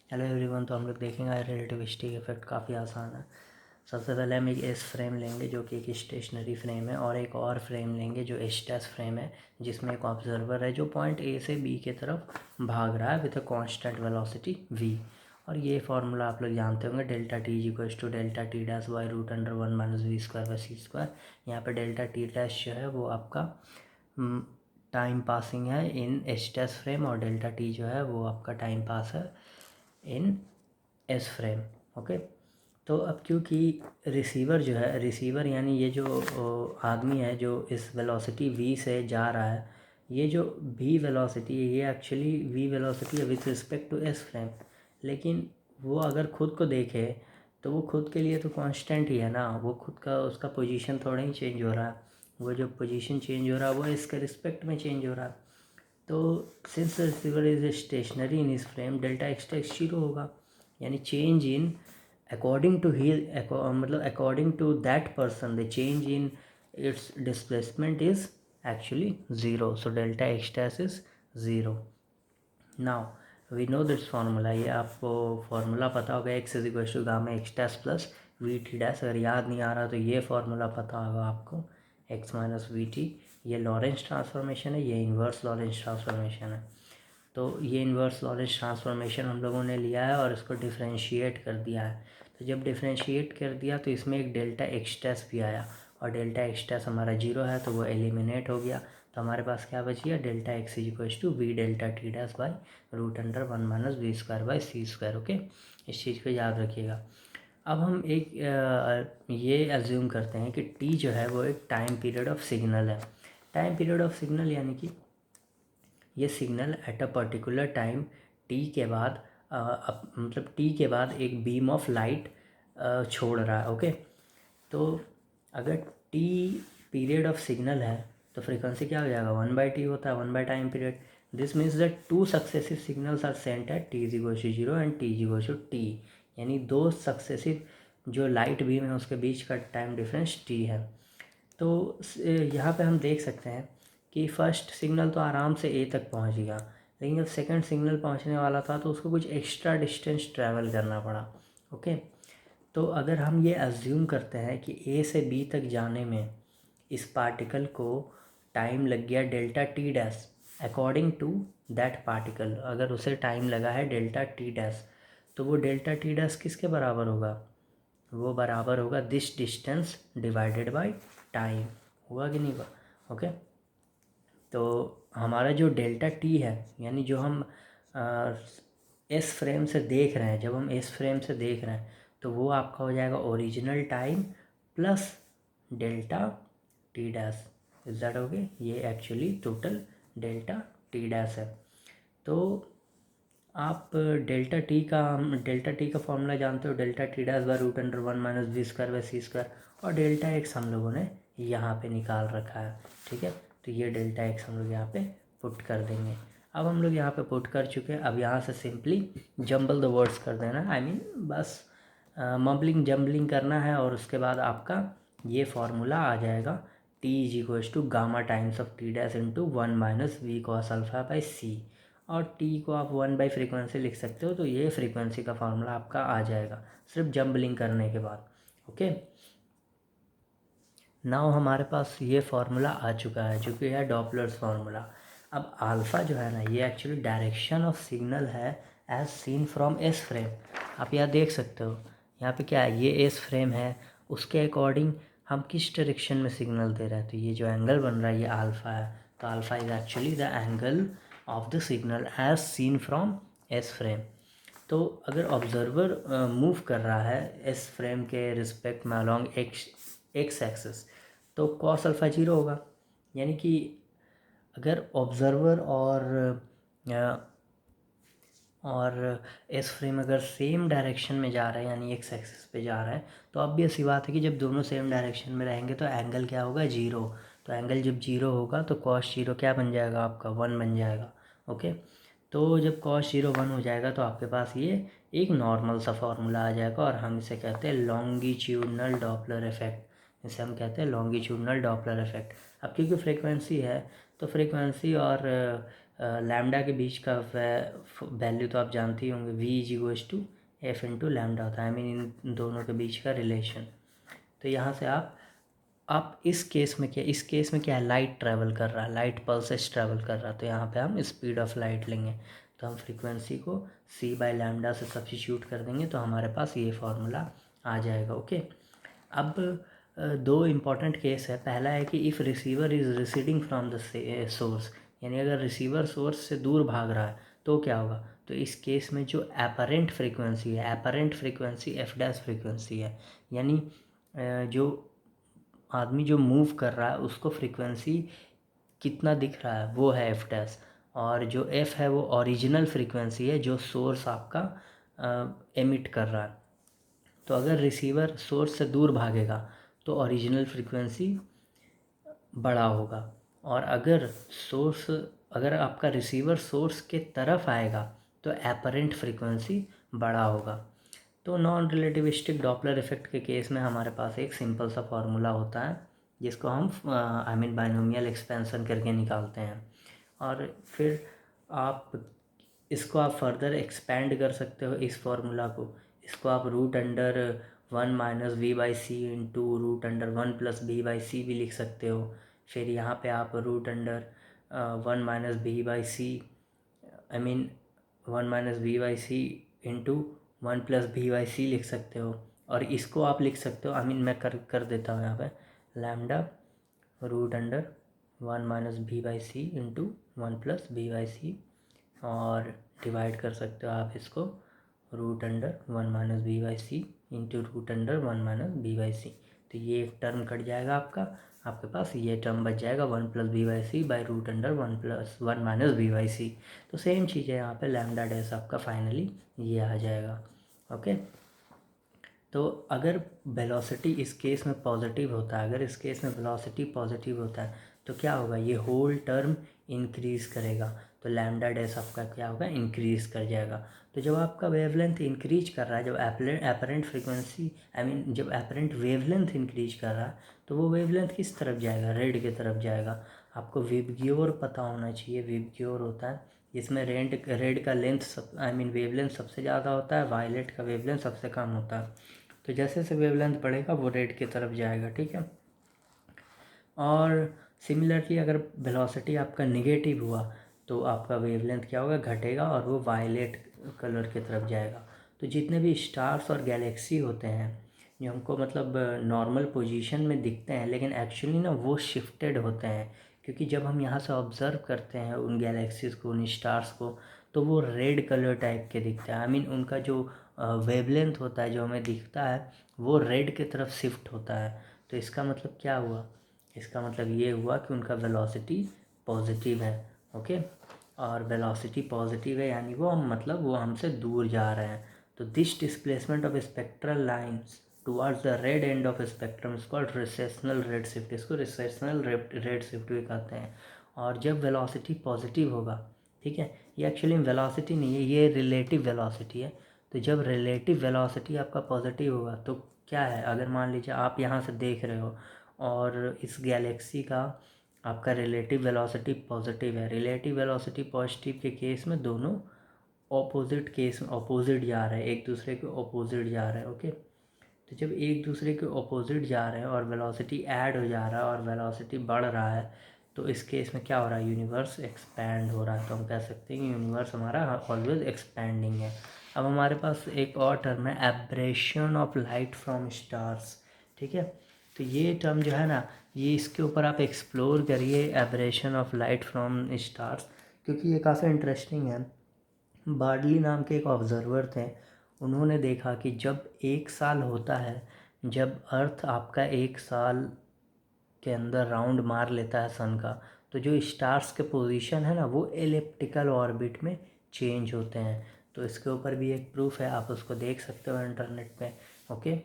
Hello everyone. तो हम लोग देखेंगे रिलेटिविस्टिक इफेक्ट काफ़ी आसान है। सबसे पहले हम एक एस फ्रेम लेंगे जो कि एक स्टेशनरी फ्रेम है, और एक और फ्रेम लेंगे जो एच टेस्ट फ्रेम है, जिसमें एक ऑब्जर्वर है जो पॉइंट ए से बी के तरफ भाग रहा है with a constant velocity v। और ये फार्मूला आप लोग जानते होंगे, delta T is equals to delta T dash by root under one minus V square by C square. यहाँ पे डेल्टा टी डैश जो है वो आपका टाइम पासिंग है इन एच टेस्ट फ्रेम, और डेल्टा टी जो है वो आपका टाइम पास है इन एस फ्रेम। ओके। तो अब क्योंकि रिसीवर जो है, रिसीवर यानी ये जो आदमी है जो इस वेलोसिटी v से जा रहा है, ये जो v वेलोसिटी है ये एक्चुअली v वेलोसिटी है with respect to S frame. लेकिन वो अगर खुद को देखे तो वो खुद के लिए तो कांस्टेंट ही है ना, वो खुद का उसका पोजीशन थोड़ा ही चेंज हो रहा है। वो जो पोजीशन चेंज हो रहा है वो इसके रिस्पेक्ट में चेंज हो रहा है। तो since receiver is stationary in इस frame, delta X takes zero होगा, यानी चेंज इन अकॉर्डिंग टू ही मतलब according to that person the change in its displacement is actually zero. So delta X takes is zero. Now we know this formula, ये आपको formula पता होगा, X is equal to gamma X dash plus V T dash. अगर याद नहीं आ रहा तो ये फार्मूला पता होगा आपको, एक्स माइनस वी टी। ये लॉरेंस ट्रांसफॉर्मेशन है, ये इन्वर्स लॉरेंस ट्रांसफॉर्मेशन है। तो ये इन्वर्स लॉरेंस ट्रांसफॉर्मेशन हम लोगों ने लिया है और इसको डिफ्रेंशिएट कर दिया है। तो जब डिफ्रेंशिएट कर दिया तो इसमें एक डेल्टा एक्स डैश भी आया, और डेल्टा एक्स डैश हमारा जीरो है तो वो एलिमिनेट हो गया। तो हमारे पास क्या बच गया, delta X is equal to V delta T dash by root under one minus V square by C square. Okay, इस चीज़ को याद रखिएगा। अब हम एक ये एज्यूम करते हैं कि टी जो है वो एक टाइम पीरियड ऑफ सिग्नल है। टाइम पीरियड ऑफ सिग्नल यानी कि ये signal at a particular time T के बाद मतलब टी के बाद एक बीम ऑफ लाइट छोड़ रहा है। ओके। तो अगर टी पीरियड ऑफ सिग्नल है तो फ्रीक्वेंसी क्या हो जाएगा, वन बाई टी होता है, one by time period. This means that two successive signals are sent at T is equal to zero and T is equal to T. यानी दो successive जो लाइट बीम है उसके बीच का टाइम डिफरेंस टी है। तो यहाँ पे हम देख सकते हैं कि फर्स्ट सिग्नल तो आराम से ए तक पहुँच गया, लेकिन जब सेकंड सिग्नल पहुँचने वाला था तो उसको कुछ एक्स्ट्रा डिस्टेंस ट्रैवल करना पड़ा। ओके। तो अगर हम ये अज्यूम करते हैं कि ए से बी तक जाने में इस पार्टिकल को टाइम लग गया delta T dash, according to that particle अगर उसे टाइम लगा है डेल्टा टी डैश, तो वो डेल्टा टी डैश किसके बराबर होगा, वो बराबर होगा this distance divided by time. हुआ कि नहीं हुआ? ओके। तो हमारा जो डेल्टा टी है, यानी जो हम एस फ्रेम से देख रहे हैं, जब हम एस फ्रेम से देख रहे हैं तो वो आपका हो जाएगा original time plus delta T dash. Is that okay? ये actually total delta T dash है। तो आप डेल्टा टी का फॉर्मूला जानते हो, delta T dash by root under one minus V square by C square, और डेल्टा एक्स हम लोगों ने यहाँ पे निकाल रखा है। ठीक है, तो ये डेल्टा एक्स हम लोग यहाँ पे पुट कर देंगे। अब हम लोग यहाँ पे पुट कर चुके हैं, अब यहाँ से सिंपली जंबल द वर्ड्स कर देना, आई मीन बस मम्बलिंग जम्बलिंग करना है, और उसके बाद आपका ये फार्मूला आ जाएगा, T is equals to gamma times of T dash into one minus V cos alpha by C. और टी को आप वन बाई फ्रीक्वेंसी लिख सकते हो, तो ये फ्रीक्वेंसी का फार्मूला आपका आ जाएगा सिर्फ जंबलिंग करने के बाद। ओके, नाउ हमारे पास ये फार्मूला आ चुका है जो कि है डॉपलर्स फार्मूला। अब अल्फ़ा जो है ना, ये एक्चुअली डायरेक्शन ऑफ सिग्नल है as seen from S frame. आप यहाँ देख सकते हो, यहाँ पे क्या है, ये एस फ्रेम है, उसके अकॉर्डिंग हम किस डायरेक्शन में सिग्नल दे रहे हैं। तो ये जो एंगल बन रहा है ये अल्फ़ा है, तो alpha is actually the angle of the signal as seen from S frame. तो अगर ऑब्जर्वर मूव कर रहा है एस फ्रेम के रिस्पेक्ट में अलॉन्ग एक्स एक्सिस, तो कॉस अल्फ़ा जीरो होगा। यानी कि अगर ऑब्जर्वर और एस फ्रेम अगर सेम डायरेक्शन में जा रहे हैं, यानी एक्स एक्सिस पे जा रहे हैं, तो अब भी ऐसी बात है कि जब दोनों सेम डायरेक्शन में रहेंगे तो एंगल क्या होगा, जीरो। तो एंगल जब जीरो होगा तो कॉस जीरो क्या बन जाएगा, आपका वन बन जाएगा। ओके। तो जब कॉस जीरो वन हो जाएगा तो आपके पास ये एक नॉर्मल सा फार्मूला आ जाएगा, और हम इसे कहते हैं लॉन्गिट्यूडनल डॉपलर इफेक्ट। इसे हम कहते हैं लॉन्गिट्यूडनल डॉपलर इफेक्ट। अब क्योंकि फ्रीक्वेंसी है तो फ्रीक्वेंसी और लैम्डा के बीच का वैल्यू तो आप जानते ही होंगे, V is equals to F into lambda होता है, आई मीन इन दोनों के बीच का रिलेशन। तो यहाँ से आप इस केस में क्या है, लाइट ट्रैवल कर रहा है, लाइट पल्सेस ट्रैवल कर रहा है, तो यहाँ पे हम स्पीड ऑफ लाइट लेंगे। तो हम फ्रीक्वेंसी को c बाय लैम्डा से सब्स्टिट्यूट कर देंगे तो हमारे पास ये फार्मूला आ जाएगा। ओके, अब दो इम्पॉर्टेंट केस है। पहला है कि if receiver is receding from the source, यानी अगर रिसीवर सोर्स से दूर भाग रहा है तो क्या होगा। तो इस केस में जो एपरेंट फ्रीक्वेंसी है, apparent frequency F dash frequency है, यानी जो आदमी जो मूव कर रहा है उसको फ्रीक्वेंसी कितना दिख रहा है वो है एफ डैश, और जो एफ है वो ओरिजिनल फ्रीक्वेंसी है जो सोर्स आपका एमिट कर रहा है। तो अगर रिसीवर सोर्स से दूर भागेगा तो ओरिजिनल फ्रीक्वेंसी बड़ा होगा, और अगर आपका रिसीवर सोर्स के तरफ आएगा तो एपरेंट फ्रीक्वेंसी बड़ा होगा। तो नॉन रिलेटिविस्टिक डॉपलर इफेक्ट के केस में हमारे पास एक सिंपल सा फार्मूला होता है जिसको हम बाइनोमियल एक्सपेंशन करके निकालते हैं, और फिर आप फर्दर एक्सपेंड कर सकते हो इस फार्मूला को। इसको आप root under 1-v/c into root under 1+b/c भी लिख सकते हो। फिर यहाँ पे आप root under 1-b/c 1-b/c into 1+b/c लिख सकते हो, और इसको आप लिख सकते हो मैं कर देता हूँ यहाँ पे lambda root under 1-b/c into 1+b/c, और डिवाइड कर सकते हो आप इसको root under 1-b/c into root under 1-b/c। तो ये एक टर्म कट जाएगा आपके पास ये टर्म बच जाएगा 1+b/c by root under 1+1-b/c। तो सेम चीज़ है यहाँ पे, लैम्डा डैश आपका फाइनली ये आ जाएगा। ओके, तो अगर वेलोसिटी इस केस में पॉजिटिव होता है, अगर इस केस में वेलोसिटी पॉजिटिव होता है तो क्या होगा, ये होल टर्म इंक्रीज़ करेगा, तो लैम्डा डैश आपका क्या होगा, इंक्रीज़ कर जाएगा। तो जब आपका वेवलेंथ इंक्रीज कर रहा है, जब एपरेंट फ्रीक्वेंसी जब एपरेंट वेवलेंथ इंक्रीज कर रहा है तो वो वेवलेंथ किस तरफ जाएगा, रेड की तरफ जाएगा। आपको विबग्योर पता होना चाहिए, विबग्योर होता है जिसमें रेड का लेंथ वेवलेंथ सबसे ज़्यादा होता है, वायलेट का वेवलेंथ सबसे कम होता है। तो जैसे जैसे वेवलेंथ बढ़ेगा वो रेड की तरफ जाएगा, ठीक है। और सिमिलरली अगर वेलोसिटी आपका निगेटिव हुआ तो आपका वेवलेंथ क्या होगा, घटेगा और वो वायलेट कलर की तरफ जाएगा। तो जितने भी स्टार्स और गैलेक्सी होते हैं जो हमको नॉर्मल पोजीशन में दिखते हैं, लेकिन एक्चुअली ना वो शिफ्टेड होते हैं, क्योंकि जब हम यहाँ से ऑब्ज़र्व करते हैं उन गैलेक्सीज़ को, उन स्टार्स को, तो वो रेड कलर टाइप के दिखते हैं। उनका जो वेवलेंथ होता है जो हमें दिखता है वो रेड की तरफ शिफ्ट होता है। तो इसका मतलब क्या हुआ, इसका मतलब ये हुआ कि उनका वेलोसिटी पॉजिटिव है। ओके, और वेलोसिटी पॉजिटिव है यानी वो हमसे दूर जा रहे हैं। तो this displacement of spectral lines towards the red end of spectrum is called recessional red shift, इसको रिसेशनल रेड शिफ्ट भी कहते हैं। और जब वेलोसिटी पॉजिटिव होगा, ठीक है, ये एक्चुअली वेलोसिटी नहीं है, ये रिलेटिव वेलोसिटी है। तो जब रिलेटिव वेलोसिटी आपका पॉजिटिव होगा तो क्या है, अगर मान लीजिए आप यहाँ से देख रहे हो और इस गैलेक्सी का आपका रिलेटिव वेलोसिटी पॉजिटिव है, रिलेटिव वेलोसिटी पॉजिटिव के केस में दोनों ऑपोजिट जा रहे हैं, एक दूसरे के ऑपोजिट जा रहे हैं। ओके, तो जब एक दूसरे के ऑपोजिट जा रहे हैं और वेलोसिटी ऐड हो जा रहा है और वेलोसिटी बढ़ रहा है तो इस केस में क्या हो रहा है, यूनिवर्स एक्सपैंड हो रहा है। तो हम कह सकते हैं कि यूनिवर्स हमारा ऑलवेज एक्सपैंडिंग है। अब हमारे पास एक और टर्म है aberration of light from stars, ठीक है। तो ये टर्म जो है ना, ये इसके ऊपर आप एक्सप्लोर करिए, aberration of light from stars, क्योंकि ये काफ़ी इंटरेस्टिंग है। बार्डली नाम के एक ऑब्जर्वर थे, उन्होंने देखा कि जब 1 साल होता है, जब अर्थ आपका 1 साल के अंदर राउंड मार लेता है सन का, तो जो स्टार्स के पोजीशन है ना वो एलिप्टिकल ऑर्बिट में चेंज होते हैं। तो इसके ऊपर भी एक प्रूफ है, आप उसको देख सकते हो इंटरनेट पे। ओके,